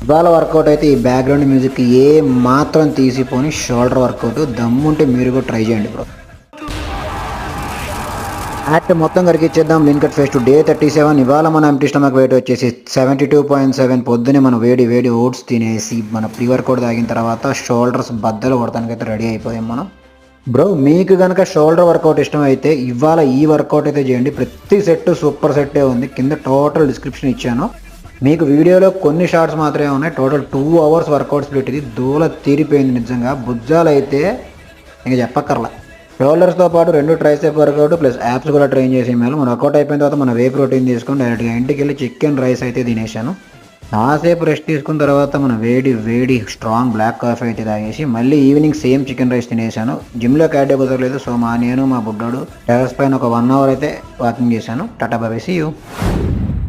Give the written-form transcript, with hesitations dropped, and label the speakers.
Speaker 1: ఇవాళ వర్కౌట్ అయితే ఈ బ్యాక్గ్రౌండ్ మ్యూజిక్ ఏ మాత్రం తీసిపోని షోల్డర్ వర్కౌట్. దమ్ముంటే మీరు కూడా ట్రై చేయండి బ్రో. యాక్ట్ మొత్తం కరిగిచ్చేద్దాం. Lean cut phase two day 37. ఇవాళ మన ఎంటీ స్టమక్ వెయిట్ వచ్చేసి 72.7. పొద్దునే మనం వేడి ఓట్స్ తినేసి మన ప్రీ వర్కౌట్ తాగిన తర్వాత షోల్డర్స్ బద్దలు కొడతానికైతే రెడీ అయిపోయాం మనం. బ్రో మీకు కనుక షోల్డర్ వర్కౌట్ ఇష్టం అయితే ఇవాళ ఈ వర్కౌట్ అయితే చేయండి. ప్రతి సెట్ సూపర్ సెట్టే ఉంది. కింద టోటల్ డిస్క్రిప్షన్ ఇచ్చాను. మీకు వీడియోలో కొన్ని షార్ట్స్ మాత్రమే ఉన్నాయి. Total 2 hours workout split. ఇది దూల తీరిపోయింది నిజంగా. భుజాలు అయితే ఇంక చెప్పక్కర్లా. షోల్డర్స్తో పాటు 2 ట్రైసెప్ వర్కౌట్ ప్లస్ యాప్స్ కూడా ట్రైన్ చేసి మేలు. మన వర్కౌట్ అయిపోయిన తర్వాత మన వే ప్రోటీన్ తీసుకొని డైరెక్ట్గా ఇంటికి వెళ్ళి చికెన్ రైస్ అయితే తినేసాను. కాసేపు రెస్ట్ తీసుకున్న తర్వాత మన వేడి స్ట్రాంగ్ బ్లాక్ కాఫీ అయితే తాగేసి మళ్ళీ ఈవినింగ్ సేమ్ చికెన్ రైస్ తినేసాను. జిమ్లో క్యాడే కుదరలేదు. సో నేను మా బుడ్డాడు టెర్రస్ పైన ఒక 1 hour అయితే వాకింగ్ చేశాను. Tata bye bye, see you.